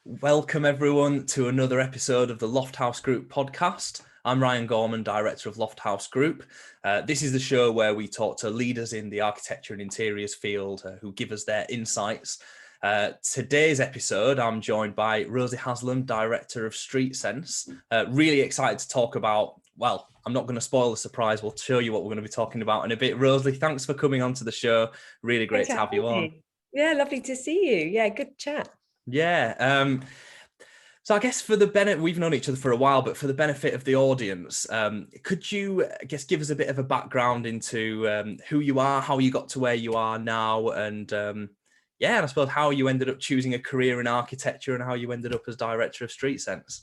Welcome everyone to another episode of the Lofthouse Group podcast. I'm Ryan Gorman, director of Lofthouse Group. This is the show where we talk to leaders in the architecture and interiors field who give us their insights. Today's episode, I'm joined by Rosie Haslem, director of Streetsense. Really excited to talk about, well, I'm not going to spoil the surprise. We'll show you what we're going to be talking about in a bit. Rosie, thanks for coming onto the show. Really great to have you on. Yeah, lovely to see you. Yeah, good chat. Yeah. So I guess for the benefit, we've known each other for a while, but for the benefit of the audience, could you, I guess, give us a bit of a background into who you are, how you got to where you are now, and and I suppose how you ended up choosing a career in architecture and how you ended up as director of Streetsense?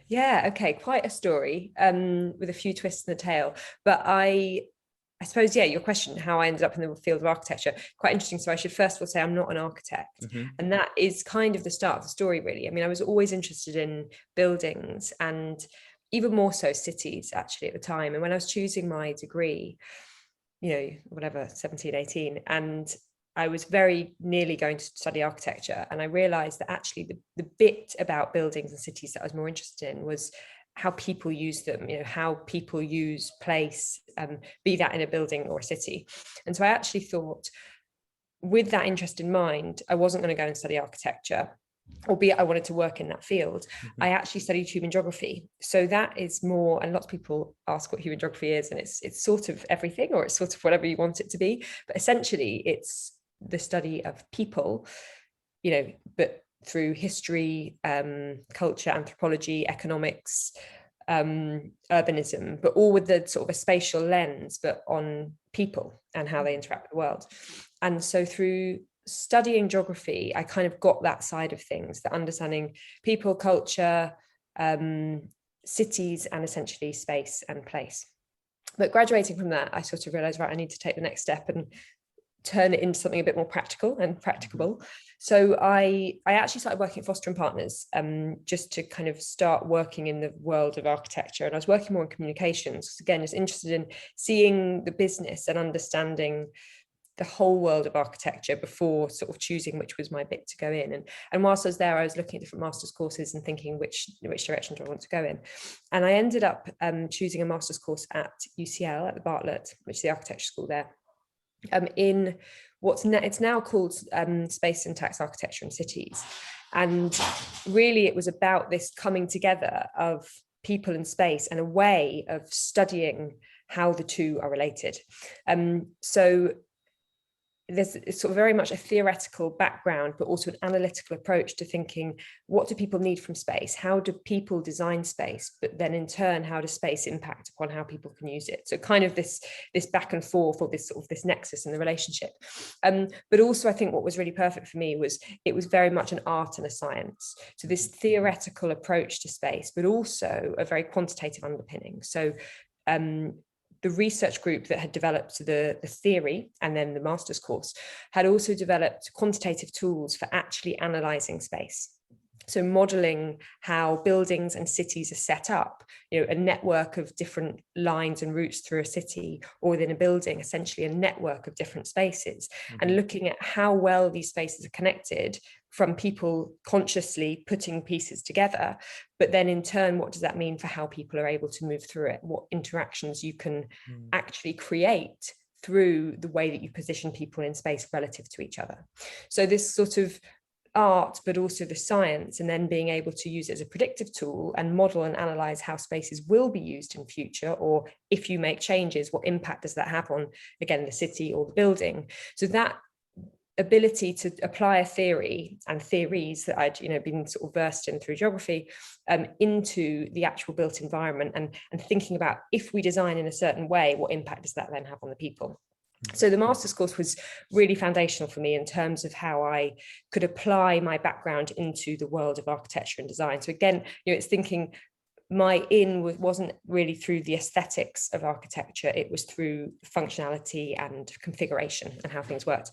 Yeah, okay, quite a story with a few twists in the tail. But I suppose, yeah, your question, how I ended up in the field of architecture, quite interesting. So I should first of all say I'm not an architect. Mm-hmm. And that is kind of the start of the story, really. I mean, I was always interested in buildings and even more so cities, actually, at the time. And when I was choosing my degree, 17, 18, and I was very nearly going to study architecture. And I realized that actually the bit about buildings and cities that I was more interested in was how people use them, how people use place, be that in a building or a city. And so I actually thought, with that interest in mind, I wasn't going to go and study architecture, albeit I wanted to work in that field. Mm-hmm. I actually studied human geography. So that is more, and lots of people ask what human geography is, and it's sort of everything, or it's sort of whatever you want it to be. But essentially, it's the study of people, but through history, culture, anthropology, economics, urbanism, but all with the sort of a spatial lens, but on people and how they interact with the world. And so through studying geography, I kind of got that side of things, the understanding people, culture, cities, and essentially space and place. But graduating from that, I sort of realized, right, I need to take the next step and turn it into something a bit more practical and practicable. So I actually started working at Foster & Partners just to kind of start working in the world of architecture. And I was working more in communications, again, just interested in seeing the business and understanding the whole world of architecture before sort of choosing which was my bit to go in. And whilst I was there, I was looking at different master's courses and thinking which direction do I want to go in. And I ended up choosing a master's course at UCL, at the Bartlett, which is the architecture school there. In it's now called Space Syntax Architecture and Cities. And really it was about this coming together of people and space and a way of studying how the two are related. So there's sort of very much a theoretical background, but also an analytical approach to thinking, what do people need from space? How do people design space? But then in turn, how does space impact upon how people can use it? So kind of this back and forth, or this sort of this nexus in the relationship. But also I think what was really perfect for me was it was very much an art and a science. So this theoretical approach to space, but also a very quantitative underpinning. So the research group that had developed the theory and then the master's course had also developed quantitative tools for actually analysing space. So modelling how buildings and cities are set up, a network of different lines and routes through a city, or within a building, essentially a network of different spaces, and looking at how well these spaces are connected from people consciously putting pieces together. But then in turn, what does that mean for how people are able to move through it? What interactions you can actually create through the way that you position people in space relative to each other. So this sort of art, but also the science, and then being able to use it as a predictive tool and model and analyze how spaces will be used in future, or if you make changes, what impact does that have on, again, the city or the building. So that ability to apply a theory and theories that I'd been sort of versed in through geography into the actual built environment, and thinking about, if we design in a certain way, what impact does that then have on the people. So the master's course was really foundational for me in terms of how I could apply my background into the world of architecture and design. So again, it's thinking, my wasn't really through the aesthetics of architecture, it was through functionality and configuration and how things worked.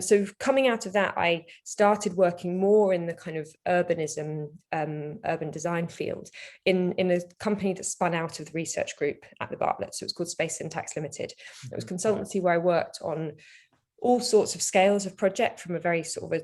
So coming out of that, I started working more in the kind of urbanism, urban design field in a company that spun out of the research group at the Bartlett. So it was called Space Syntax Limited. It was consultancy where I worked on all sorts of scales of project, from a very sort of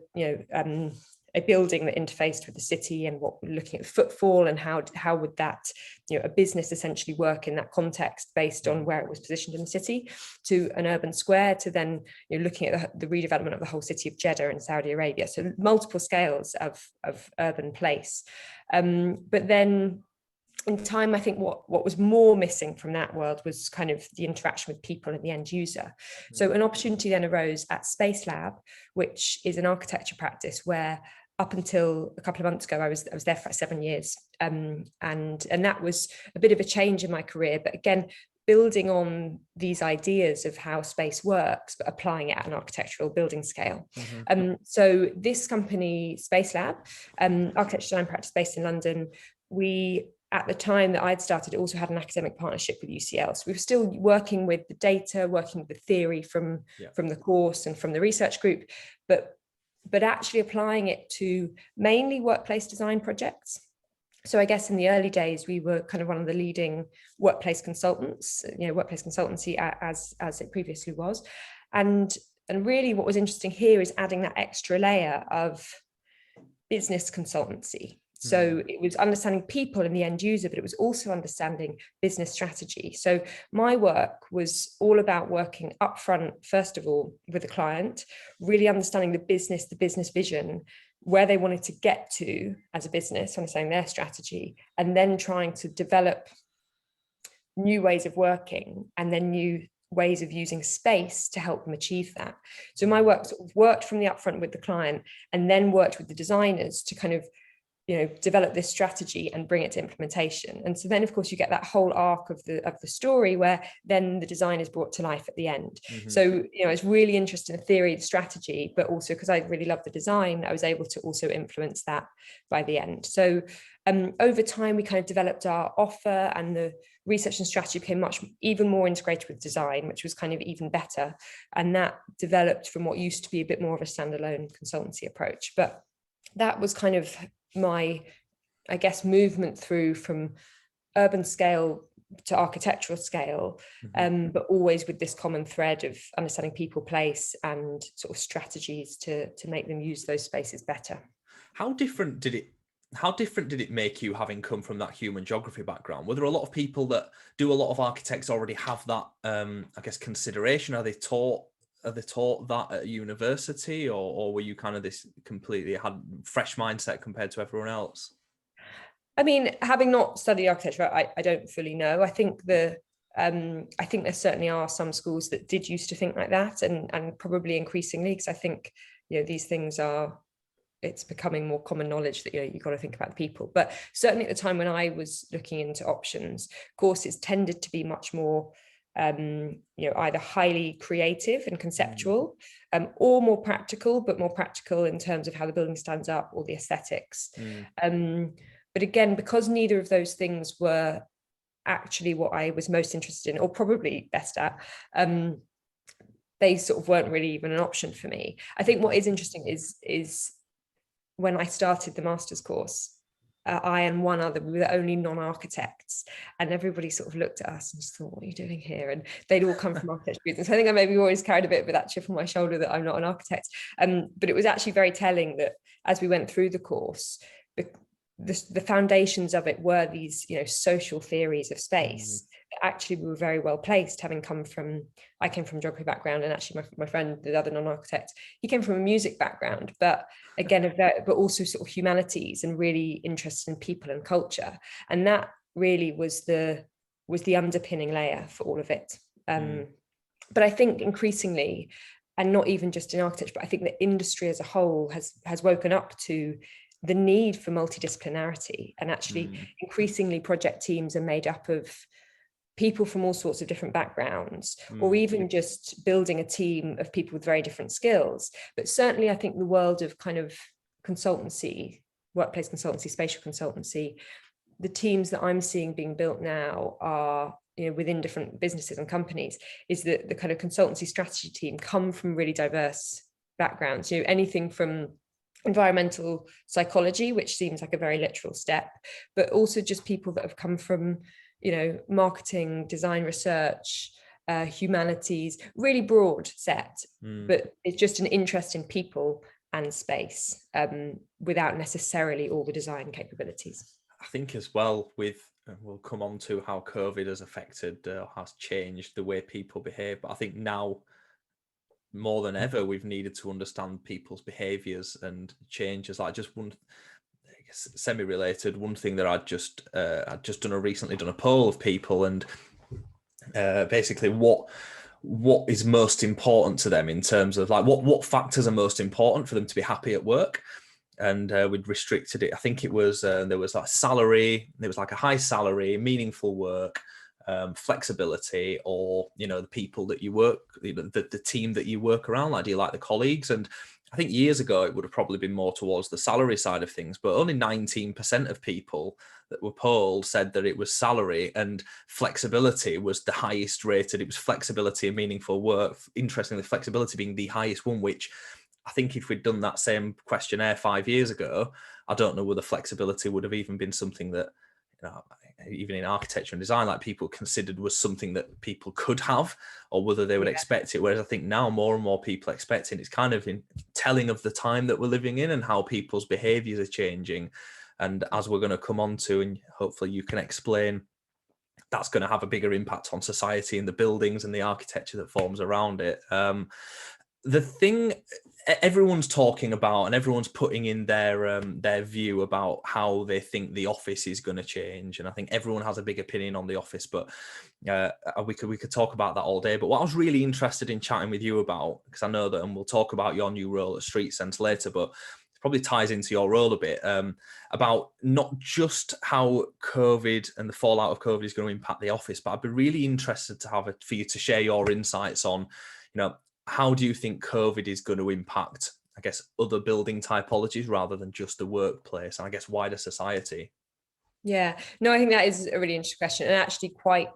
a building that interfaced with the city, and what we're looking at footfall and how would that, a business essentially work in that context based on where it was positioned in the city, to an urban square, to then looking at the redevelopment of the whole city of Jeddah in Saudi Arabia. So multiple scales of urban place. But then in time, I think what was more missing from that world was kind of the interaction with people and the end user. So an opportunity then arose at Space Lab, which is an architecture practice where up until a couple of months ago, I was there for 7 years. And that was a bit of a change in my career. But again, building on these ideas of how space works, but applying it at an architectural building scale. So this company, Space Lab, architecture design practice based in London, we, at the time that I'd started, also had an academic partnership with UCL. So we were still working with the data, working with the theory from the course and from the research group, but actually applying it to mainly workplace design projects. So I guess in the early days, we were kind of one of the leading workplace consultants, workplace consultancy as it previously was. And really what was interesting here is adding that extra layer of business consultancy. So it was understanding people and the end user, but it was also understanding business strategy. So my work was all about working upfront, first of all, with the client, really understanding the business vision, where they wanted to get to as a business, understanding their strategy, and then trying to develop new ways of working and then new ways of using space to help them achieve that. So my work sort of worked from the upfront with the client and then worked with the designers to kind of develop this strategy and bring it to implementation. And so then, of course, you get that whole arc of the story where then the design is brought to life at the end. So, it's really interesting, the theory, the strategy, but also because I really love the design, I was able to also influence that by the end. So over time, we kind of developed our offer, and the research and strategy became even more integrated with design, which was kind of even better. And that developed from what used to be a bit more of a standalone consultancy approach. But that was kind of my, I guess, movement through from urban scale to architectural scale, but always with this common thread of understanding people, place, and sort of strategies to make them use those spaces better. How different did it make you, having come from that human geography background? Were there a lot of people that do a lot of architects already have that, I guess, consideration? Are they taught that at university, or were you kind of this completely had fresh mindset compared to everyone else? I mean, having not studied architecture, I don't fully know. I think there certainly are some schools that did used to think like that, and probably increasingly, because I think these things it's becoming more common knowledge that you've got to think about the people. But certainly at the time when I was looking into options, courses tended to be much more either highly creative and conceptual, or more practical, but more practical in terms of how the building stands up or the aesthetics. But again, because neither of those things were actually what I was most interested in, or probably best at, they sort of weren't really even an option for me. I think what is interesting is when I started the master's course, I and one other, we were the only non-architects, and everybody sort of looked at us and just thought, what are you doing here? And they'd all come from architecture business. I think I maybe always carried a bit of that chip on my shoulder that I'm not an architect. But it was actually very telling that as we went through the course, the foundations of it were these, social theories of space. Actually, we were very well placed, having I came from a geography background, and actually my friend, the other non-architect, he came from a music background, but again, but also sort of humanities and really interested in people and culture. And that really was the underpinning layer for all of it. But I think increasingly, and not even just in architecture, but I think the industry as a whole has woken up to the need for multidisciplinarity, and actually increasingly project teams are made up of people from all sorts of different backgrounds, or even just building a team of people with very different skills. But certainly I think the world of kind of consultancy, workplace consultancy, spatial consultancy, the teams that I'm seeing being built now are, within different businesses and companies, is that the kind of consultancy strategy team come from really diverse backgrounds, anything from environmental psychology, which seems like a very literal step, but also just people that have come from marketing, design, research, humanities, really broad set, but it's just an interest in people and space, without necessarily all the design capabilities. I think as well we'll come on to how COVID has affected, has changed the way people behave. But I think now more than ever, we've needed to understand people's behaviors and changes. Like just one, I guess, semi-related, one thing that I'd just recently done a poll of people, and basically what is most important to them in terms of like what factors are most important for them to be happy at work. And we'd restricted it. I think it was there was like salary. There was like a high salary, meaningful work, flexibility, or the people that you work, the team that you work around. Like, do you like the colleagues? And I think years ago it would have probably been more towards the salary side of things, but only 19% of people that were polled said that it was salary, and flexibility was the highest rated. It was flexibility and meaningful work. Interestingly, flexibility being the highest one, which I think if we'd done that same questionnaire 5 years ago, I don't know whether flexibility would have even been something that, even in architecture and design, like people considered was something that people could have, or whether they would expect it. Whereas I think now more and more people expect it. It's kind of in telling of the time that we're living in and how people's behaviors are changing. And as we're going to come on to, and hopefully you can explain, that's going to have a bigger impact on society and the buildings and the architecture that forms around it. The thing everyone's talking about, and everyone's putting in their view about how they think the office is going to change, and I think everyone has a big opinion on the office, but we could talk about that all day. But what I was really interested in chatting with you about, because I know that, and we'll talk about your new role at Streetsense later, but it probably ties into your role a bit, about not just how COVID and the fallout of COVID is going to impact the office, but I'd be really interested for you to share your insights on, how do you think COVID is going to impact, I guess, other building typologies rather than just the workplace, and I guess wider society? Yeah, no, I think that is a really interesting question, and actually quite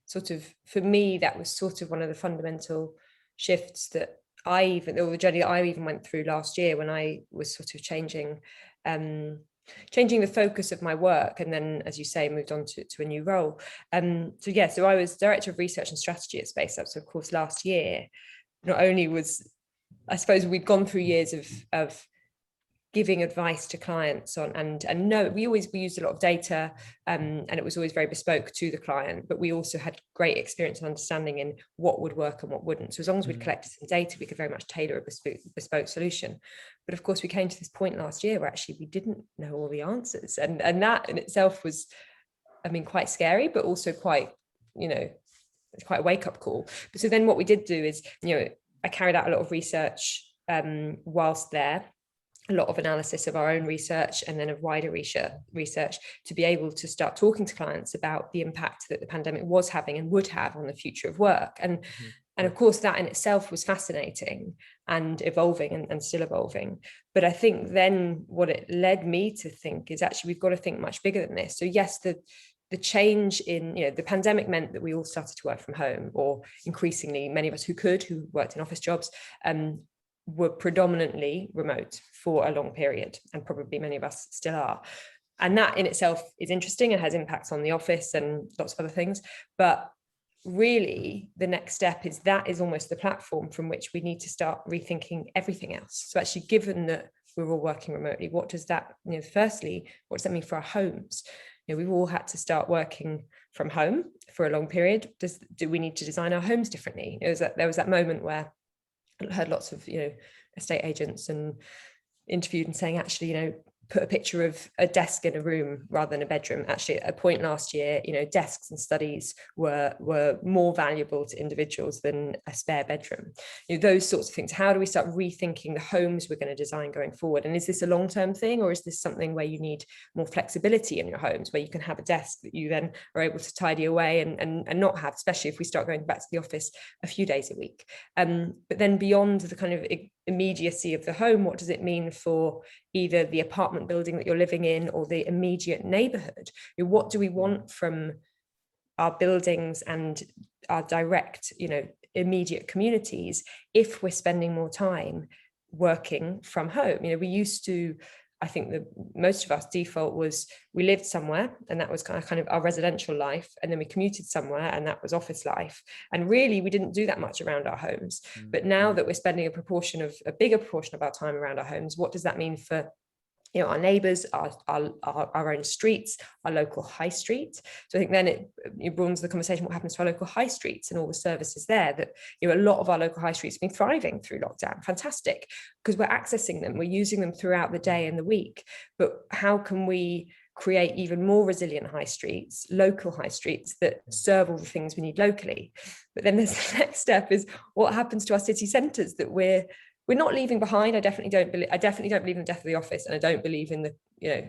sort of, for me, that was sort of one of the fundamental shifts that the journey that I even went through last year, when I was sort of changing the focus of my work, and then, as you say, moved on to a new role. So I was director of research and strategy at SpaceUp. So of course last year, not only was, I suppose, we'd gone through years of giving advice to clients on, and no, we used a lot of data, and it was always very bespoke to the client, but we also had great experience and understanding in what would work and what wouldn't. So as long as we'd collected some data, we could very much tailor a bespoke solution. But of course, we came to this point last year where actually we didn't know all the answers, and that in itself was, quite scary, but also quite, it's quite a wake-up call. But so then what we did do is, I carried out a lot of research whilst there, a lot of analysis of our own research, and then of wider research to be able to start talking to clients about the impact that the pandemic was having and would have on the future of work. And of course, that in itself was fascinating and evolving, and still evolving. But I think then what it led me to think is actually we've got to think much bigger than this. So yes, the change in, the pandemic meant that we all started to work from home, or increasingly many of us who worked in office jobs, were predominantly remote for a long period, and probably many of us still are. And that in itself is interesting and has impacts on the office and lots of other things. But really, the next step is almost the platform from which we need to start rethinking everything else. So actually, given that we're all working remotely, what does that, firstly, what does that mean for our homes? We've all had to start working from home for a long period. Do we need to design our homes differently? There was that moment where I heard lots of, estate agents and interviewed and saying, actually, put a picture of a desk in a room rather than a bedroom. Actually, at a point last year, desks and studies were more valuable to individuals than a spare bedroom. Those sorts of things. How do we start rethinking the homes we're going to design going forward? And is this a long-term thing, or is this something where you need more flexibility in your homes, where you can have a desk that you then are able to tidy away and not have, especially if we start going back to the office a few days a week? But then beyond the kind of immediacy of the home, what does it mean for either the apartment building that you're living in or the immediate neighborhood? What do we want from our buildings and our direct, immediate communities if we're spending more time working from home? We used to, I think that most of us default was we lived somewhere and that was kind of our residential life, and then we commuted somewhere and that was office life, and really we didn't do that much around our homes. But now that we're spending a bigger proportion of our time around our homes, what does that mean for our neighbours, our own streets, our local high street? So I think then it broadens the conversation, what happens to our local high streets and all the services there, that a lot of our local high streets have been thriving through lockdown. Fantastic, because we're accessing them, we're using them throughout the day and the week. But how can we create even more resilient high streets, local high streets that serve all the things we need locally? But then there's the next step, is what happens to our city centres that we're not leaving behind. I definitely don't believe in the death of the office, and I don't believe in the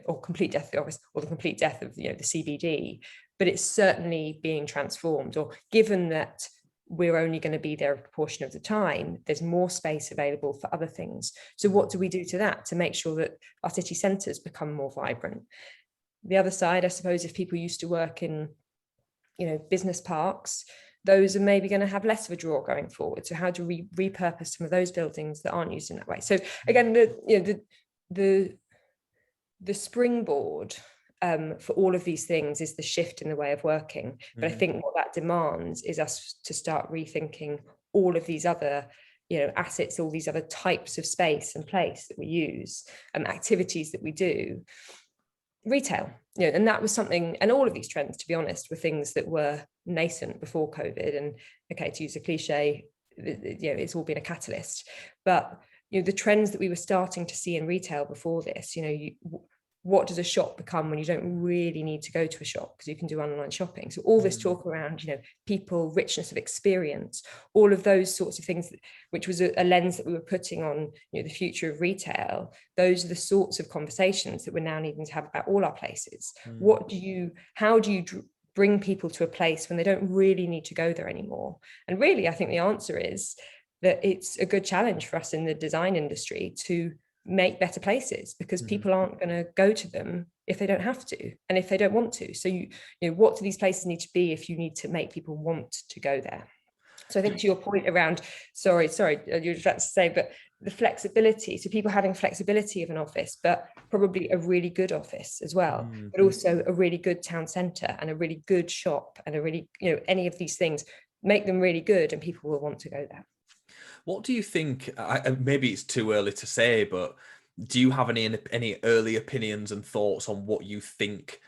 or complete death of the office, or the complete death of the CBD. But it's certainly being transformed, or given that we're only going to be there a proportion of the time, there's more space available for other things. So what do we do to that to make sure that our city centres become more vibrant? The other side, I suppose, if people used to work in business parks, those are maybe going to have less of a draw going forward. So how do we repurpose some of those buildings that aren't used in that way? So again, the springboard for all of these things is the shift in the way of working. But I think what that demands is us to start rethinking all of these other assets, all these other types of space and place that we use, and activities that we do. Retail, and that was something, and all of these trends, to be honest, were things that were nascent before COVID. And okay, to use a cliche, it's all been a catalyst. But the trends that we were starting to see in retail before this, what does a shop become when you don't really need to go to a shop because you can do online shopping? So all this talk around, people, richness of experience, all of those sorts of things, which was a lens that we were putting on, the future of retail. Those are the sorts of conversations that we're now needing to have about all our places. How do you bring people to a place when they don't really need to go there anymore? And really, I think the answer is that it's a good challenge for us in the design industry to make better places, because people aren't going to go to them if they don't have to, and if they don't want to. So what do these places need to be if you need to make people want to go there? So I think to your point around, sorry, you were about to say, but the flexibility, so people having flexibility of an office, but probably a really good office as well, but also a really good town centre and a really good shop and a really, any of these things, make them really good and people will want to go there. What do you think? Maybe it's too early to say, but do you have any early opinions and thoughts on what you think?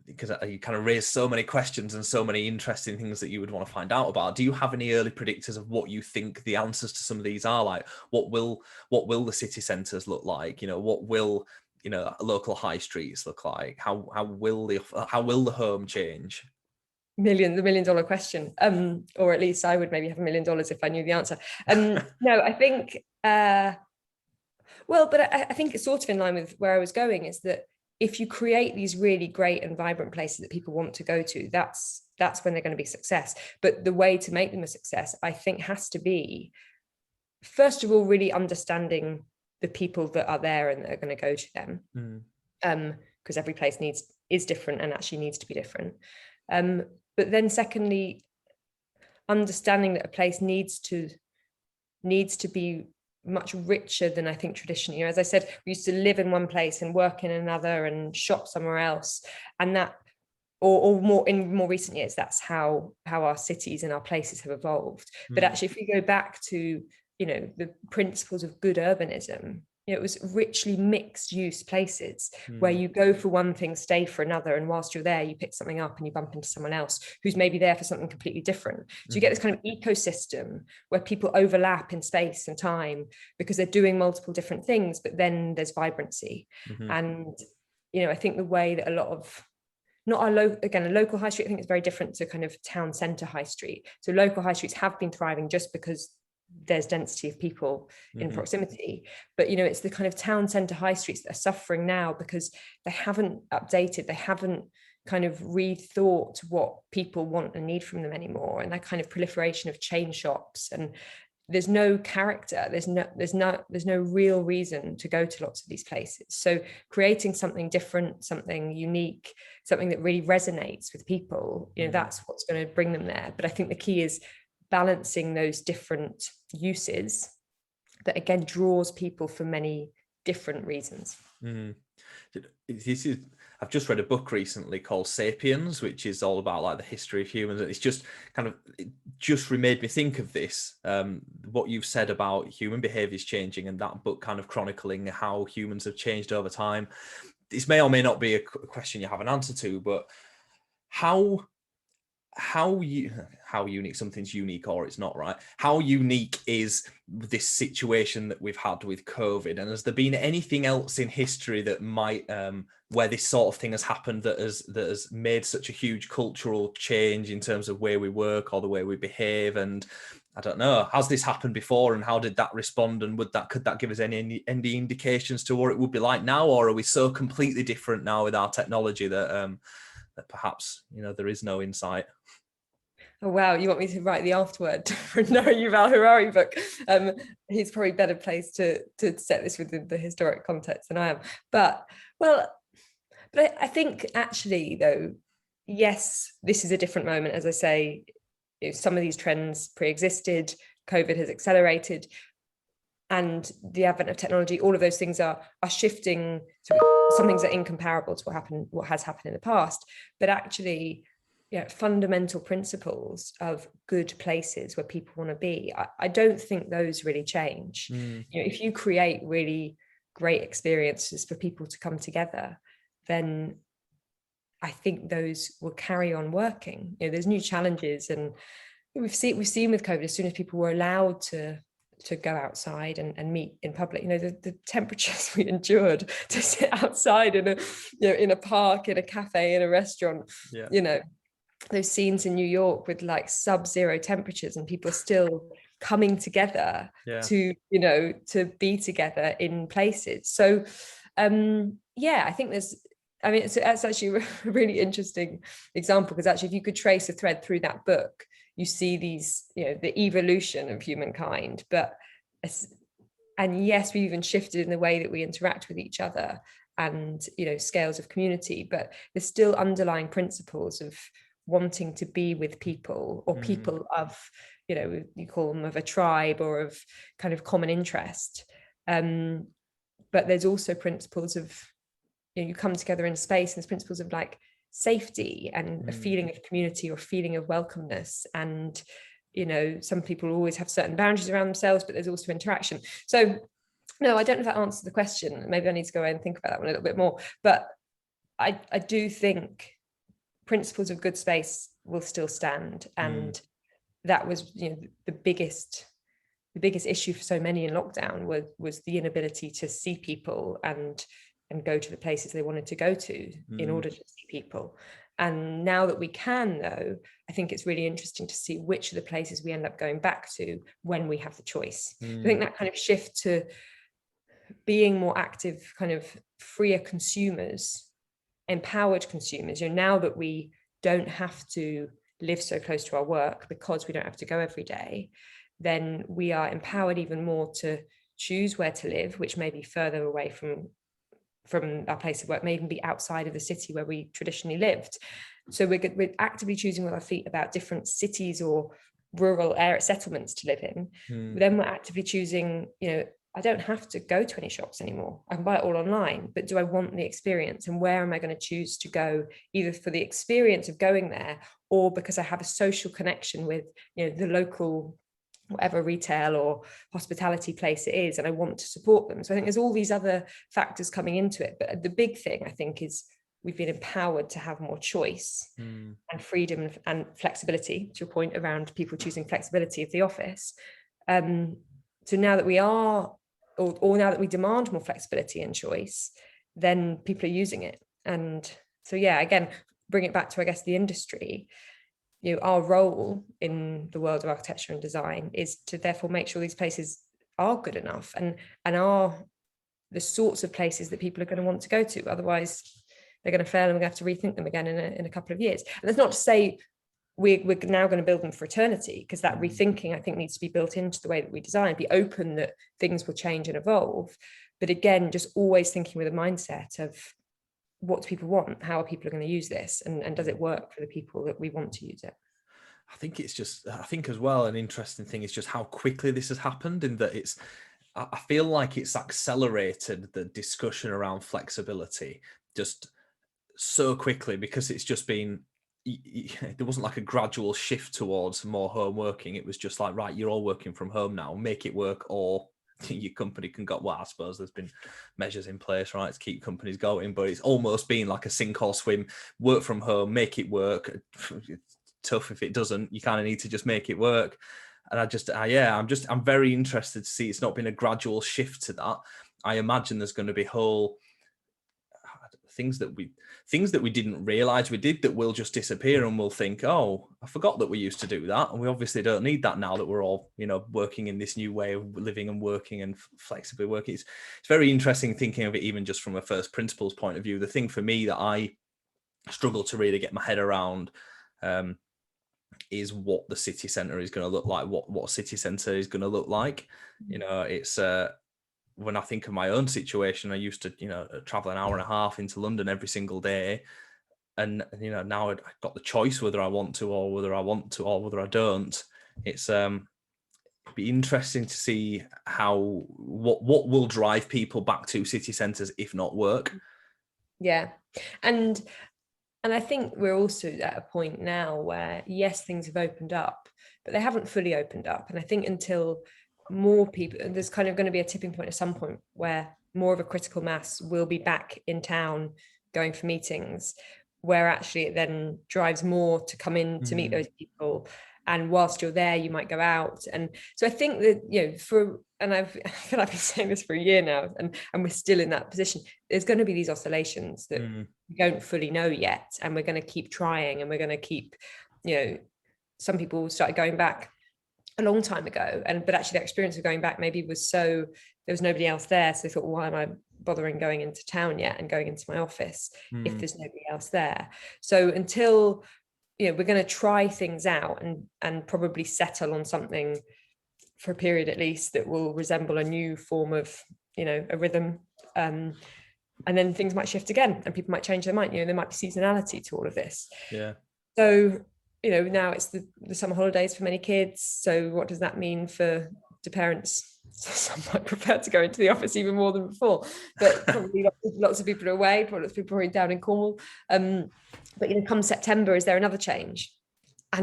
Because you kind of raised so many questions and so many interesting things that you would want to find out about. Do you have any early predictors of what you think the answers to some of these are? Like, what will the city centres look like? What will local high streets look like? How will the home change? The $1 million question, or at least I would maybe have $1 million if I knew the answer. No, I think but I think it's sort of in line with where I was going, is that if you create these really great and vibrant places that people want to go to, that's when they're going to be a success. But the way to make them a success, I think, has to be, first of all, really understanding the people that are there and that are going to go to them, because every place is different and actually needs to be different. But then secondly, understanding that a place needs to be much richer than I think traditionally. As I said, we used to live in one place and work in another and shop somewhere else, and that, or more in more recent years, that's how our cities and our places have evolved. But actually, if we go back to the principles of good urbanism, it was richly mixed use places where you go for one thing, stay for another, and whilst you're there, you pick something up and you bump into someone else who's maybe there for something completely different. So you get this kind of ecosystem where people overlap in space and time because they're doing multiple different things, but then there's vibrancy. And I think the way that a lot of, not a local high street, I think it's very different to kind of town centre high street. So local high streets have been thriving just because there's density of people in proximity, but it's the kind of town centre high streets that are suffering now because they haven't updated, they haven't kind of rethought what people want and need from them anymore, and that kind of proliferation of chain shops, and there's no character, there's no real reason to go to lots of these places. So creating something different, something unique, something that really resonates with people, that's what's going to bring them there. But I think the key is balancing those different uses that again draws people for many different reasons. This is, I've just read a book recently called Sapiens, which is all about like the history of humans. And it's just it just made me think of this, what you've said about human behaviors changing, and that book kind of chronicling how humans have changed over time. This may or may not be a question you have an answer to, but how unique, something's unique or it's not, right? How unique is this situation that we've had with COVID? And has there been anything else in history that might, where this sort of thing has happened that has made such a huge cultural change in terms of where we work or the way we behave? And I don't know, has this happened before, and how did that respond? And could that give us any indications to what it would be like now? Or are we so completely different now with our technology that perhaps, there is no insight? Oh wow, you want me to write the afterword for No Yuval Harari book? He's probably better placed to set this within the historic context than I am. But I think actually though, yes, this is a different moment. As I say, some of these trends pre-existed, COVID has accelerated, and the advent of technology, all of those things are shifting. So some things are incomparable to what has happened in the past, but actually, fundamental principles of good places where people want to be, I don't think those really change. If you create really great experiences for people to come together, then I think those will carry on working. There's new challenges, and we've seen with COVID, as soon as people were allowed to go outside and meet in public, the temperatures we endured to sit outside in a park, in a cafe, in a restaurant, those scenes in New York with like sub-zero temperatures and people still coming together to be together in places. So I think it's actually a really interesting example, because actually if you could trace a thread through that book, you see these, the evolution of humankind. And yes, we even shifted in the way that we interact with each other and, scales of community, but there's still underlying principles of wanting to be with people, or people of, you call them of a tribe or of kind of common interest. But there's also principles of, you come together in space, and there's principles of like safety and a feeling of community or feeling of welcomeness. And, some people always have certain boundaries around themselves, but there's also interaction. So no, I don't know if that answers the question. Maybe I need to go away and think about that one a little bit more. But I do think principles of good space will still stand. And that was, the biggest issue for so many in lockdown was the inability to see people and go to the places they wanted to go to in order to see people. And now that we can, though, I think it's really interesting to see which of the places we end up going back to when we have the choice. I think that kind of shift to being more active, kind of freer consumers, empowered consumers, now that we don't have to live so close to our work because we don't have to go every day, then we are empowered even more to choose where to live, which may be further away from our place of work, may even be outside of the city where we traditionally lived. So we're actively choosing with our feet about different cities or rural area settlements to live in. Then we're actively choosing, I don't have to go to any shops anymore. I can buy it all online, but do I want the experience? And where am I going to choose to go, either for the experience of going there, or because I have a social connection with, the local, whatever retail or hospitality place it is, and I want to support them. So I think there's all these other factors coming into it. But the big thing, I think, is we've been empowered to have more choice and freedom and flexibility, to your point around people choosing flexibility of the office. So now that we are, or now that we demand more flexibility and choice, then people are using it. And so, again, bring it back to, I guess, the industry. Our role in the world of architecture and design is to therefore make sure these places are good enough and are the sorts of places that people are going to want to go to. Otherwise, they're going to fail, and we're going to have to rethink them again in a couple of years. And that's not to say we're now going to build them for eternity, because that rethinking, I think, needs to be built into the way that we design, be open that things will change and evolve. But again, just always thinking with a mindset of, what do people want? How are people going to use this? And does it work for the people that we want to use it? I think as well, an interesting thing is just how quickly this has happened, in that I feel like it's accelerated the discussion around flexibility just so quickly, because it's just been, there wasn't like a gradual shift towards more home working. It was just like, right, you're all working from home now, make it work, or your company can go, well, I suppose there's been measures in place, right, to keep companies going, but it's almost been like a sink or swim, work from home, make it work. It's tough if it doesn't. You kind of need to just make it work. And I'm very interested to see it's not been a gradual shift to that. I imagine there's going to be whole things that we didn't realize we did that will just disappear, and we'll think, oh, I forgot that we used to do that, and we obviously don't need that now that we're all, working in this new way of living and working and flexibly working. It's very interesting thinking of it even just from a first principles point of view. The thing for me that I struggle to really get my head around is what the city centre is going to look like, what city centre is going to look like. It's when I think of my own situation, I used to, travel an hour and a half into London every single day. And, now I've got the choice whether I want to, or whether I don't. It's be interesting to see what will drive people back to city centres, if not work. Yeah. And I think we're also at a point now where, yes, things have opened up, but they haven't fully opened up. And I think until more people, there's kind of going to be a tipping point at some point where more of a critical mass will be back in town going for meetings, where actually it then drives more to come in to meet those people. And whilst you're there, you might go out. And so I think that, I feel like I've been saying this for a year now, and we're still in that position. There's going to be these oscillations that we don't fully know yet. And we're going to keep trying, and we're going to keep, some people started going back a long time ago, but actually the experience of going back maybe was so there was nobody else there, so they thought, well, why am I bothering going into town yet and going into my office if there's nobody else there? So until we're going to try things out and probably settle on something for a period at least that will resemble a new form of a rhythm, and then things might shift again and people might change their mind. There might be seasonality to all of this. So now it's the summer holidays for many kids. So what does that mean for the parents? Some might prefer to go into the office even more than before, but probably lots of people are away, probably lots of people are down in Cornwall. But come September, is there another change?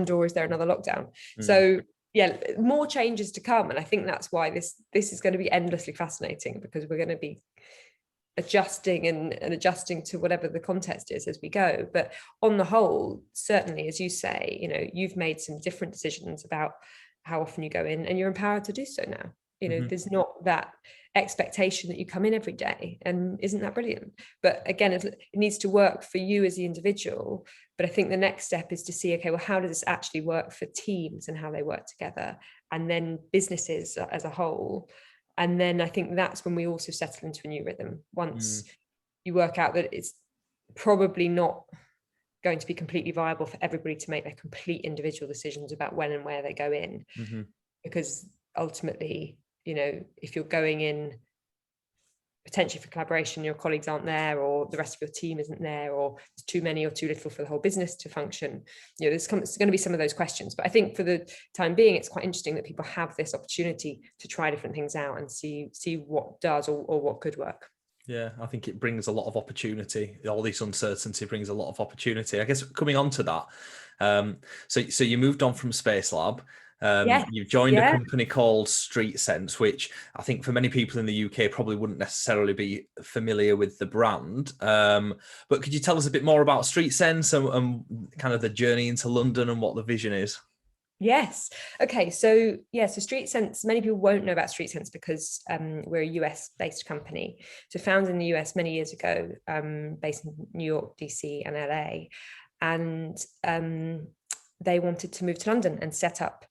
Or is there another lockdown? So more changes to come. And I think that's why this is going to be endlessly fascinating, because we're going to be adjusting and adjusting to whatever the context is as we go. But on the whole, certainly, as you say, you've made some different decisions about how often you go in, and you're empowered to do so now. There's not that expectation that you come in every day, and isn't that brilliant? But again, it needs to work for you as the individual. But I think the next step is to see, okay, well, how does this actually work for teams and how they work together, and then businesses as a whole. And then I think that's when we also settle into a new rhythm. Once you work out that it's probably not going to be completely viable for everybody to make their complete individual decisions about when and where they go in, because ultimately, if you're going in potentially for collaboration, your colleagues aren't there, or the rest of your team isn't there, or it's too many or too little for the whole business to function. There's going to be some of those questions. But I think for the time being, it's quite interesting that people have this opportunity to try different things out and see what does or what could work. Yeah, I think it brings a lot of opportunity. All this uncertainty brings a lot of opportunity. I guess coming on to that, so you moved on from Space Lab. You've joined a company called Streetsense, which I think for many people in the UK probably wouldn't necessarily be familiar with the brand. But could you tell us a bit more about Streetsense and kind of the journey into London and what the vision is? Yes. Okay. So Streetsense, many people won't know about Streetsense because we're a US based company. So founded in the US many years ago, based in New York, DC and LA. And they wanted to move to London and set up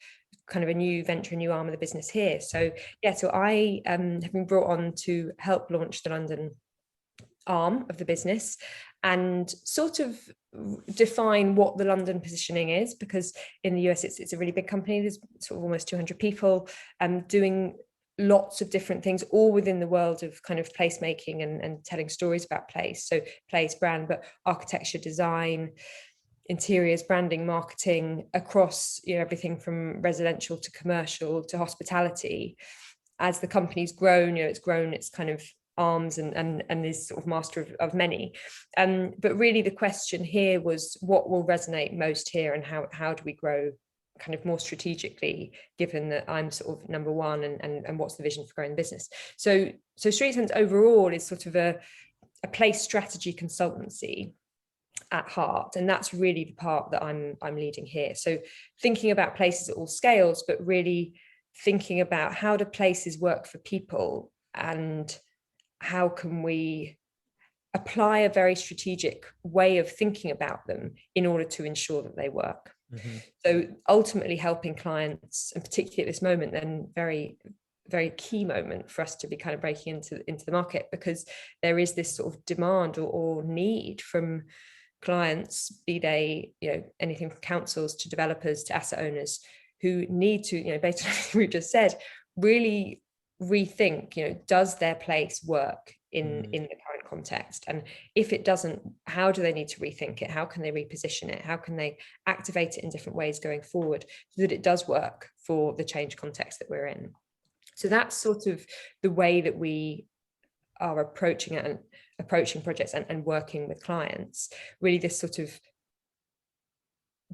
kind of a new venture, a new arm of the business here. So I have been brought on to help launch the London arm of the business and sort of define what the London positioning is, because in the US it's a really big company. There's sort of almost 200 people doing lots of different things, all within the world of kind of placemaking and telling stories about place. So place, brand, but architecture, design, interiors, branding, marketing, across everything from residential to commercial to hospitality. as the company's grown, it's grown its kind of arms and is sort of master of many. But really the question here was, what will resonate most here, and how do we grow kind of more strategically, given that I'm sort of number one, and what's the vision for growing the business? So Streetsense overall is sort of a place strategy consultancy at heart, and that's really the part that I'm leading here. So thinking about places at all scales, but really thinking about, how do places work for people, and how can we apply a very strategic way of thinking about them in order to ensure that they work. Mm-hmm. So ultimately helping clients, and particularly at this moment, then very, very key moment for us to be kind of breaking into the market, because there is this sort of demand or need from clients, be they, anything from councils to developers to asset owners, who need to, based on everything we've just said, really rethink, does their place work in the current context? And if it doesn't, how do they need to rethink it? How can they reposition it? How can they activate it in different ways going forward so that it does work for the change context that we're in? So that's sort of the way that we are approaching it, and approaching projects and working with clients. Really this sort of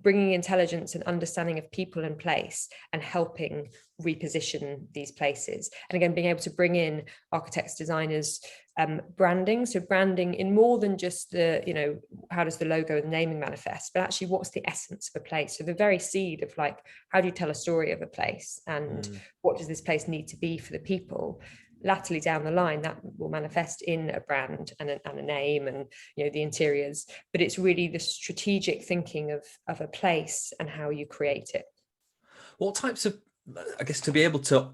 bringing intelligence and understanding of people and place, and helping reposition these places. And again, being able to bring in architects, designers, branding. So branding in more than just the, how does the logo and naming manifest, but actually what's the essence of a place? So the very seed of like, how do you tell a story of a place, and what does this place need to be for the people? Latterly down the line, that will manifest in a brand and a name, and the interiors. But it's really the strategic thinking of a place and how you create it. What types of, I guess, to be able to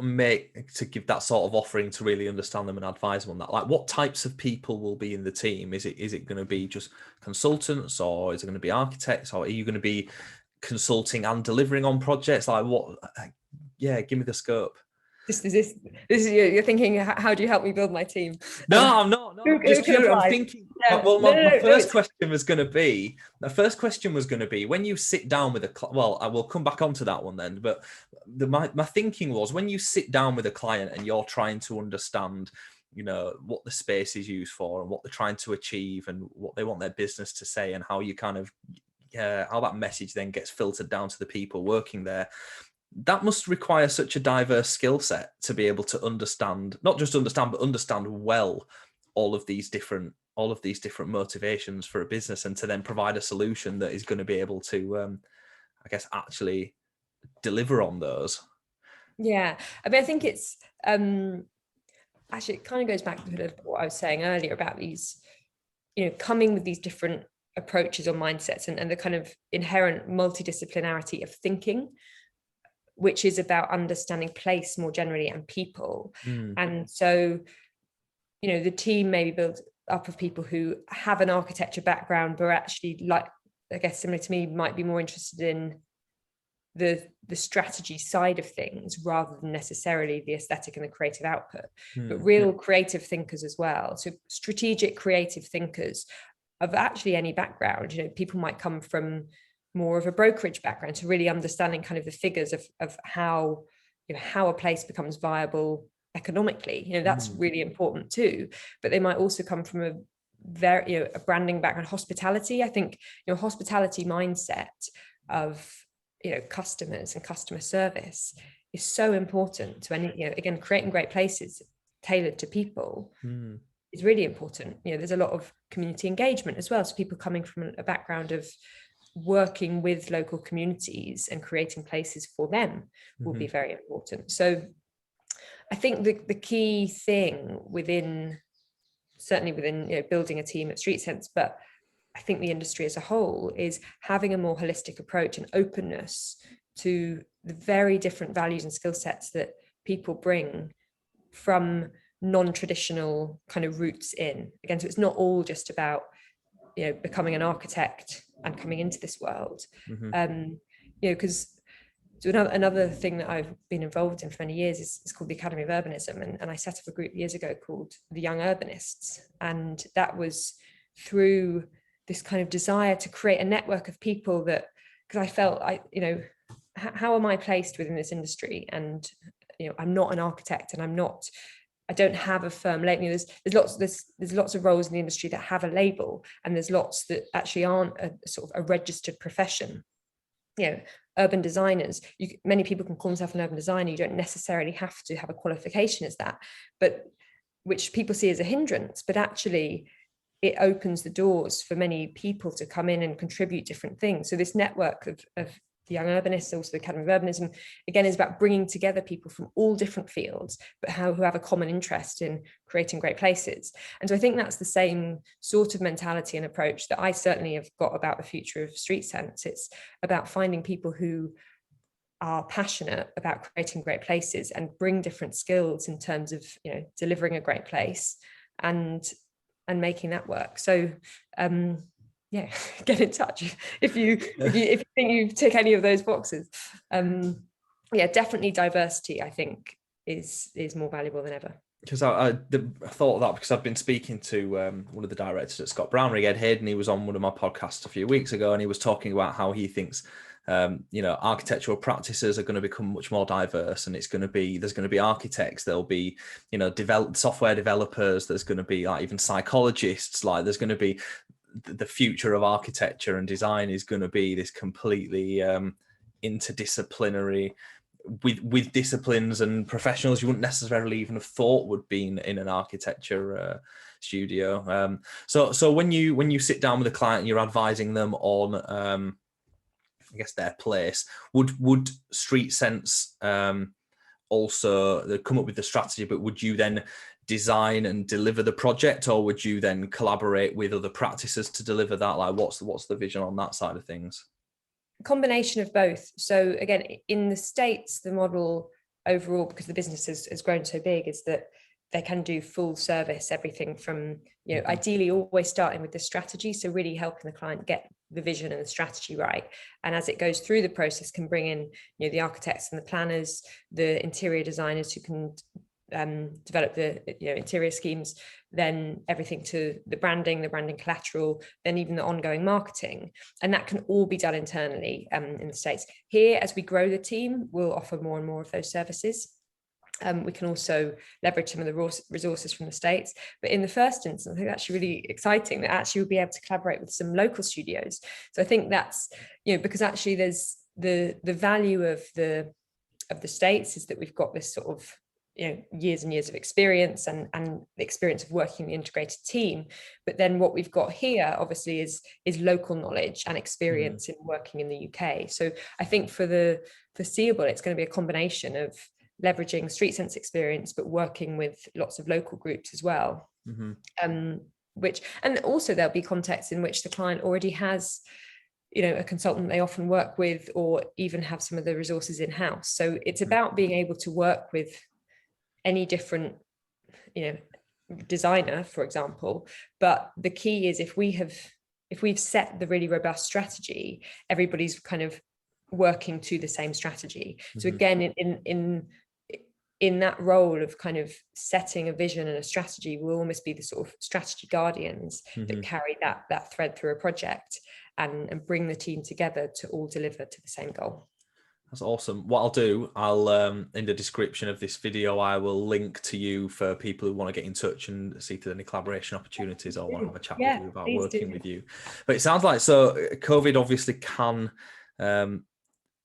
give that sort of offering, to really understand them and advise them on that, like what types of people will be in the team? Is it going to be just consultants, or is it going to be architects, or are you going to be consulting and delivering on projects? Like what? Yeah, give me the scope. This is you're thinking, how do you help me build my team? No, I'm not. No, I'm thinking. Yeah. Well, my first question was going to be, when you sit down with I will come back onto that one then. But my thinking was, when you sit down with a client and you're trying to understand, what the space is used for, and what they're trying to achieve, and what they want their business to say, and how you kind of, how that message then gets filtered down to the people working there. That must require such a diverse skill set to be able to understand, not just understand, but understand well all of these different motivations for a business, and to then provide a solution that is going to be able to, I guess, actually deliver on those. Yeah, I mean, I think it's actually, it kind of goes back to what I was saying earlier about these, coming with these different approaches or mindsets, and the kind of inherent multidisciplinarity of thinking, which is about understanding place more generally and people. And so, the team may be built up of people who have an architecture background, but actually, like, I guess similar to me, might be more interested in the strategy side of things rather than necessarily the aesthetic and the creative output, but real creative thinkers as well. So strategic creative thinkers of actually any background. People might come from more of a brokerage background, to really understanding kind of the figures of how a place becomes viable economically. That's really important too. But they might also come from a very a branding background, hospitality. I think hospitality mindset of customers and customer service is so important to any, again, creating great places tailored to people is really important. There's a lot of community engagement as well, so people coming from a background of working with local communities and creating places for them will be very important. So I think the key thing certainly within building a team at Streetsense, but I think the industry as a whole, is having a more holistic approach and openness to the very different values and skill sets that people bring from non-traditional kind of roots in. Again, so it's not all just about becoming an architect and coming into this world. Because another thing that I've been involved in for many years is called the Academy of Urbanism, and I set up a group years ago called the Young Urbanists, and that was through this kind of desire to create a network of people that, because I felt how am I placed within this industry, and I'm not an architect, and I don't have a firm label. There's lots of roles in the industry that have a label, and there's lots that actually aren't a sort of a registered profession. Urban designers, many people can call themselves an urban designer. You don't necessarily have to have a qualification as that, but which people see as a hindrance, but actually it opens the doors for many people to come in and contribute different things. So this network of the Young Urbanists, also the Academy of Urbanism, again, is about bringing together people from all different fields, but who have a common interest in creating great places. And so I think that's the same sort of mentality and approach that I certainly have got about the future of Streetsense. It's about finding people who are passionate about creating great places and bring different skills in terms of delivering a great place and making that work. So get in touch if you think you tick any of those boxes. Definitely diversity, I think, is more valuable than ever. Because I thought of that because I've been speaking to one of the directors at Scott Brownrigg, Ed Hayden. He was on one of my podcasts a few weeks ago, and he was talking about how he thinks architectural practices are going to become much more diverse, and there's going to be architects, there'll be software developers, there's going to be like even psychologists, like there's going to be the future of architecture and design is going to be this completely interdisciplinary with disciplines and professionals you wouldn't necessarily even have thought would be in an architecture studio. So when you sit down with a client and you're advising them on I guess their place, would Streetsense also come up with the strategy, but would you then design and deliver the project, or would you then collaborate with other practices to deliver that? Like what's the vision on that side of things? Combination of both. So again, in the States, the model overall, because the business has grown so big, is that they can do full service, everything from, ideally always starting with the strategy. So really helping the client get the vision and the strategy right. And as it goes through the process, can bring in, the architects and the planners, the interior designers who can develop the interior schemes, then everything to the branding collateral, then even the ongoing marketing, and that can all be done internally in the States. Here, as we grow the team, we'll offer more and more of those services. We can also leverage some of the resources from the States, but in the first instance, I think that's actually really exciting that actually we'll be able to collaborate with some local studios. So I think that's because actually there's the value of the States is that we've got this sort of years and years of experience and the experience of working in the integrated team, but then what we've got here obviously is local knowledge and experience in working in the UK. So I think for the foreseeable, it's going to be a combination of leveraging Streetsense experience but working with lots of local groups as well. And also there'll be contexts in which the client already has a consultant they often work with, or even have some of the resources in-house. So it's about being able to work with any different designer, for example, but the key is if we've set the really robust strategy, everybody's kind of working to the same strategy. So again, in that role of kind of setting a vision and a strategy, we'll almost be the sort of strategy guardians that carry that thread through a project and bring the team together to all deliver to the same goal. That's awesome. What I'll do, in the description of this video, I will link to you for people who want to get in touch and see if there's any collaboration opportunities or want to have a chat with you about working with you. But it sounds like, so COVID obviously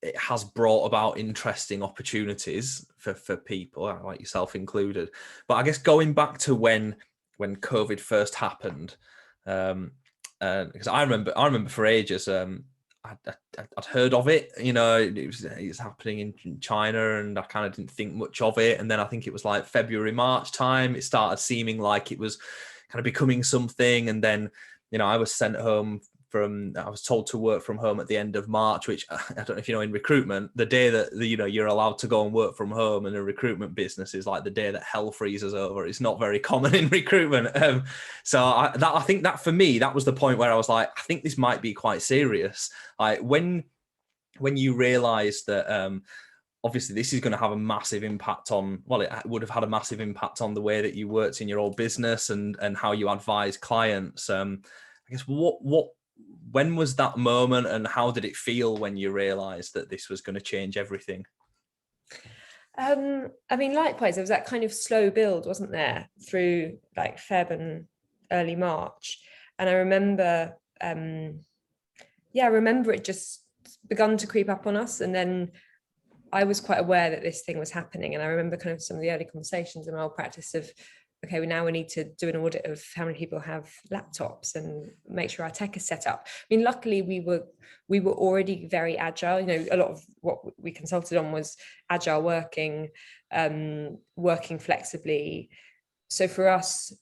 it has brought about interesting opportunities for people, like yourself included. But I guess going back to when COVID first happened, because I remember for ages, I'd heard of it, it was happening in China, and I kind of didn't think much of it. And then I think it was like February, March time, it started seeming like it was kind of becoming something. And then, I was I was told to work from home at the end of March, which I don't know if in recruitment, the day that you're allowed to go and work from home in a recruitment business is like the day that hell freezes over. It's not very common in recruitment. So I think that for me, that was the point where I was like, I think this might be quite serious. Like when you realize that obviously this is going to have a massive impact on, well, it would have had a massive impact on the way that you worked in your old business and how you advise clients. I guess when was that moment, and how did it feel when you realized that this was going to change everything? I mean, likewise, there was that kind of slow build, wasn't there, through like Feb and early March. And I remember, I remember it just begun to creep up on us. And then I was quite aware that this thing was happening. And I remember kind of some of the early conversations in our practice of, okay, we need to do an audit of how many people have laptops and make sure our tech is set up. I mean, luckily we were already very agile. You know, a lot of what we consulted on was agile working, working flexibly. So for us,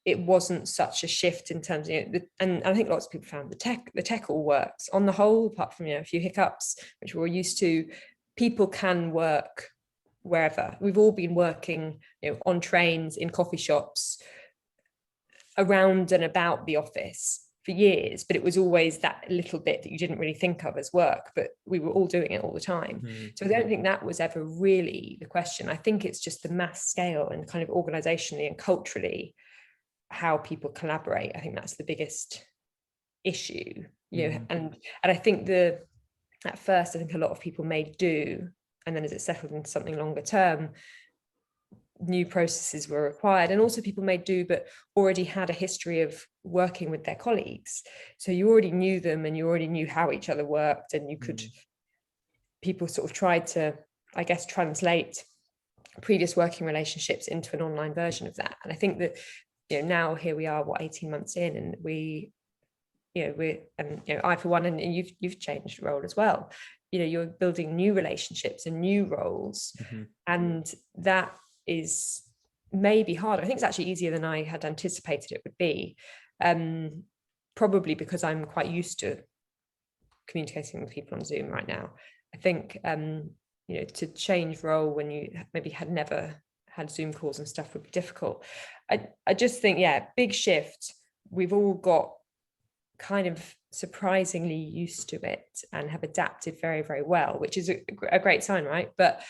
it wasn't such a shift in terms of, you know, and I think lots of people found the tech all works on the whole, apart from, you know, a few hiccups, which we're all used to. People can work wherever. We've all been working, you know, on trains, in coffee shops, around and about the office for years, but it was always that little bit that you didn't really think of as work, but we were all doing it all the time. So I don't think that was ever really the question. I think it's just the mass scale and kind of organizationally and culturally how people collaborate. I think that's the biggest issue, you know. And I think at first I think a lot of people made do, and then as it settled into something longer term, new processes were required. And also people made do, but already had a history of working with their colleagues. So you already knew them and you already knew how each other worked, and you could, people sort of tried to, I guess, translate previous working relationships into an online version of that. And I think that, you know, now here we are, 18 months in, and I for one, and you've changed role as well. You know, you're building new relationships and new roles, and that is maybe harder. I think it's actually easier than I had anticipated it would be, probably because I'm quite used to communicating with people on Zoom right now. I think you know, to change role when you maybe had never had Zoom calls and stuff would be difficult. I just think, big shift. We've all got kind of surprisingly used to it and have adapted very, very well, which is a great sign, right? But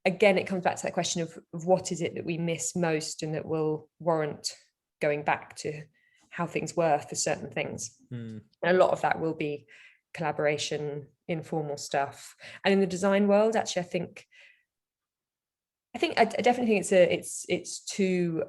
again, it comes back to that question of what is it that we miss most and that will warrant going back to how things were for certain things. And a lot of that will be collaboration, informal stuff. And in the design world, actually, I definitely think it's too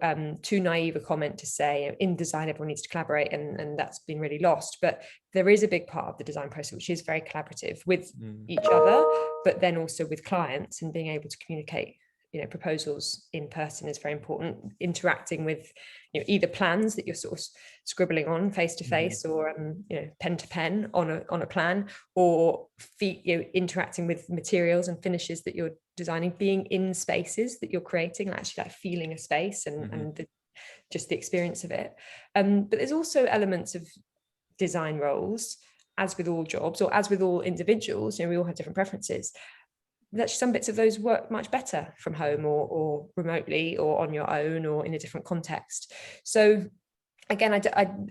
naive a comment to say in design everyone needs to collaborate, and that's been really lost. But there is a big part of the design process which is very collaborative with each other, but then also with clients, and being able to communicate, you know, proposals in person is very important. Interacting with, you know, either plans that you're sort of scribbling on face to face, or you know, pen to pen on a plan, or you know, interacting with materials and finishes that you're designing, being in spaces that you're creating, and actually like feeling a space and just the experience of it. But there's also elements of design roles, as with all jobs or as with all individuals, you know, we all have different preferences. Actually, some bits of those work much better from home or remotely or on your own or in a different context. So again,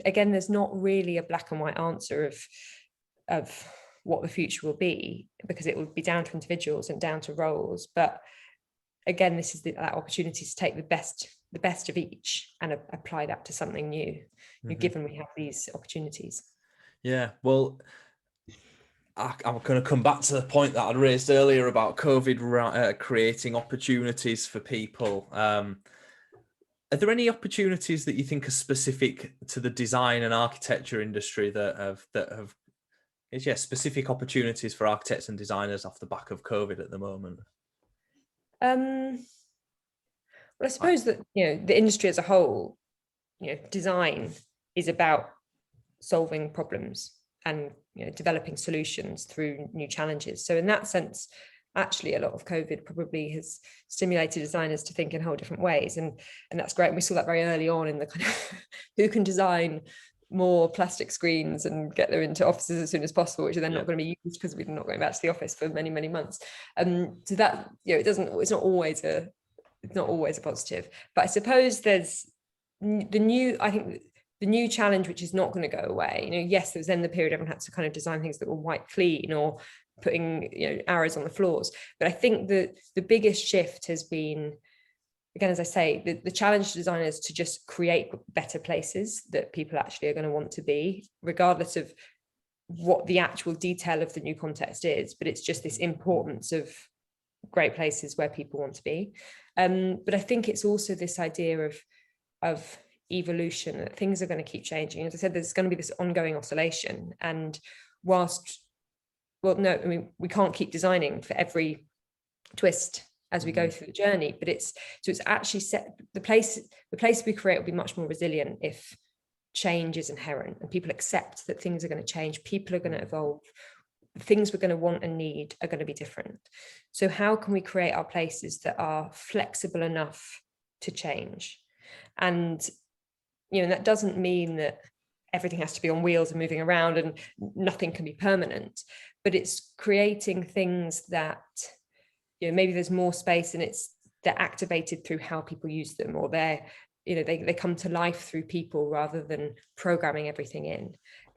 again, there's not really a black and white answer of what the future will be, because it will be down to individuals and down to roles. But again, this is that opportunity to take the best of each and apply that to something new, given we have these opportunities. Yeah, well, I'm going to come back to the point that I'd raised earlier about COVID creating opportunities for people. Are there any opportunities that you think are specific to the design and architecture industry that have specific opportunities for architects and designers off the back of COVID at the moment? Well, I suppose that, you know, the industry as a whole, you know, design is about solving problems and, you know, developing solutions through new challenges. So in that sense, actually, a lot of COVID probably has stimulated designers to think in whole different ways, and that's great. And we saw that very early on in the kind of who can design more plastic screens and get them into offices as soon as possible, which are then not going to be used because we're not going back to the office for many, many months. So that, you know, it's not always a positive. But I suppose there's the new challenge, which is not going to go away. You know, yes, there was then the period everyone had to kind of design things that were white clean or putting, you know, arrows on the floors. But I think that the biggest shift has been, again, as I say, the challenge to designers to just create better places that people actually are going to want to be, regardless of what the actual detail of the new context is. But it's just this importance of great places where people want to be. But I think it's also this idea of evolution, that things are going to keep changing. As I said, there's going to be this ongoing oscillation. And whilst, well, no, I mean, we can't keep designing for every twist as we go through the journey, but it's actually set, the place we create will be much more resilient if change is inherent and people accept that things are going to change, people are going to evolve, things we're going to want and need are going to be different. So how can we create our places that are flexible enough to change? And, you know, that doesn't mean that everything has to be on wheels and moving around and nothing can be permanent, but it's creating things that, you know, maybe there's more space and they're activated through how people use them, or they come to life through people rather than programming everything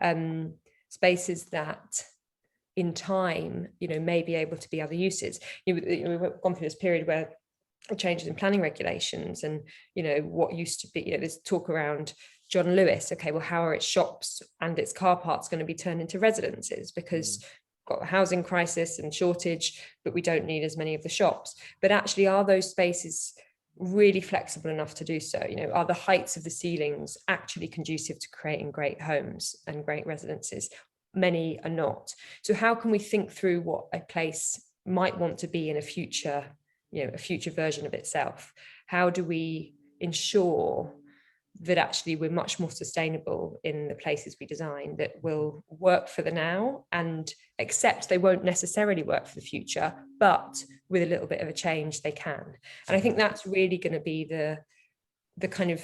in. Spaces that in time, you know, may be able to be other uses. We've gone through this period where changes in planning regulations and, you know, what used to be, you know, there's talk around John Lewis. Okay, well, how are its shops and its car parks going to be turned into residences? Because got a housing crisis and shortage, but we don't need as many of the shops. But actually, are those spaces really flexible enough to do so? You know, are the heights of the ceilings actually conducive to creating great homes and great residences? Many are not. So how can we think through what a place might want to be in a future, you know, a future version of itself? How do we ensure that actually we're much more sustainable in the places we design, that will work for the now and accept they won't necessarily work for the future, but with a little bit of a change they can? And I think that's really going to be the kind of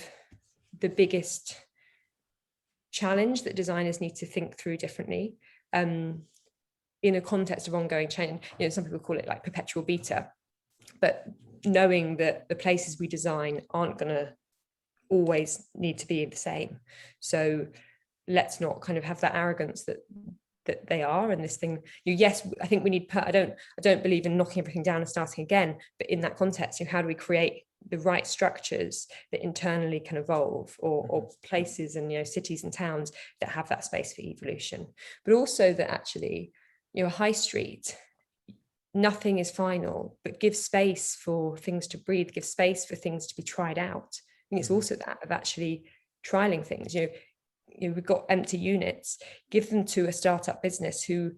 the biggest challenge that designers need to think through differently in a context of ongoing change. You know, some people call it like perpetual beta, but knowing that the places we design aren't going to always need to be the same. So let's not kind of have that arrogance that they are. And this thing, yes, I think we need, I don't believe in knocking everything down and starting again, but in that context, you know, how do we create the right structures that internally can evolve, or places and, you know, cities and towns that have that space for evolution, but also that actually, you know, a high street, nothing is final, but give space for things to breathe, give space for things to be tried out. I think it's also that of actually trialing things. You know, we've got empty units, give them to a startup business who,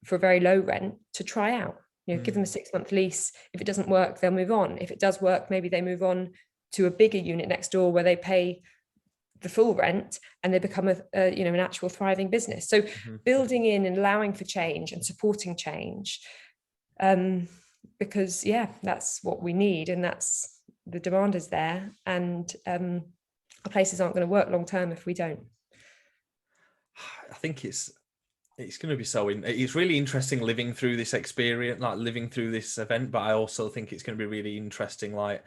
for a very low rent, to try out. You know, give them a 6-month lease. If it doesn't work, they'll move on. If it does work, maybe they move on to a bigger unit next door where they pay the full rent and they become an actual thriving business. So building in and allowing for change and supporting change, because that's what we need, and that's the demand is there, and our places aren't going to work long term if we don't. I think it's going to be it's really interesting living through this experience, like living through this event, but I also think it's going to be really interesting, like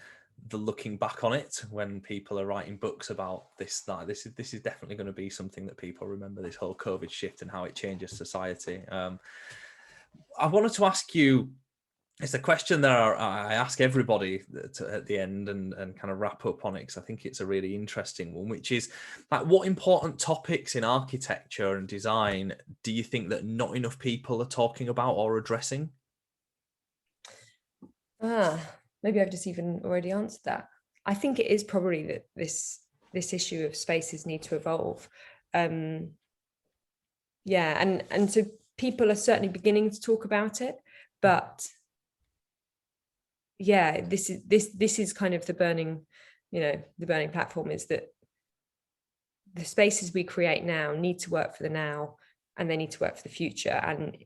the looking back on it when people are writing books about this. Like this is definitely going to be something that people remember, this whole COVID shift and how it changes society. I wanted to ask you, it's a question that I ask everybody at the end and kind of wrap up on it, because I think it's a really interesting one, which is like, what important topics in architecture and design do you think that not enough people are talking about or addressing? Maybe I've just even already answered that. I think it is probably that this issue of spaces need to evolve. And so people are certainly beginning to talk about it, but this is kind of the burning platform, is that the spaces we create now need to work for the now, and they need to work for the future. And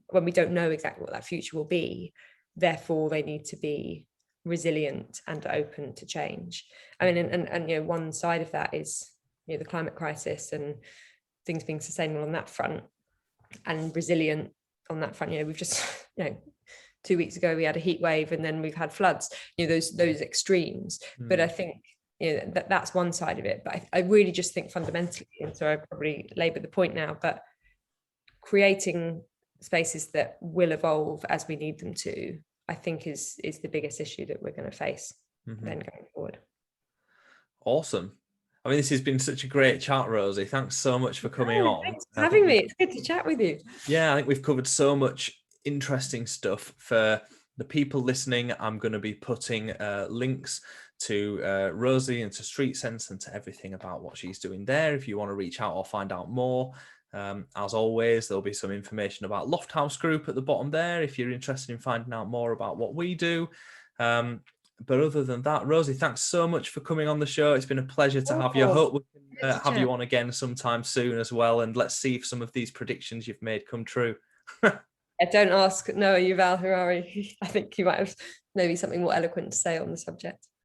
when we don't know exactly what that future will be, therefore they need to be resilient and open to change. I mean, and you know, one side of that is, you know, the climate crisis and things being sustainable on that front and resilient on that front. You know, we've just, you know, 2 weeks ago we had a heat wave and then we've had floods, you know, those extremes. But I think, you know, that's one side of it. But I really just think fundamentally, and so I probably labor the point now, but creating spaces that will evolve as we need them to, I think is the biggest issue that we're going to face then going forward. Awesome. I mean, this has been such a great chat, Rosie. Thanks so much for coming on. Thanks for having me. It's good to chat with you. Yeah, I think we've covered so much interesting stuff for The people listening, I'm going to be putting links to Rosie and to Streetsense and to everything about what she's doing there if you want to reach out or find out more. As always, there'll be some information about Lofthouse Group at the bottom there if you're interested in finding out more about what we do. But other than that, Rosie, thanks so much for coming on the show. It's been a pleasure to have you. I hope we can have you on again sometime soon as well. And let's see if some of these predictions you've made come true. Don't ask Noah Yuval Harari. I think he might have maybe something more eloquent to say on the subject.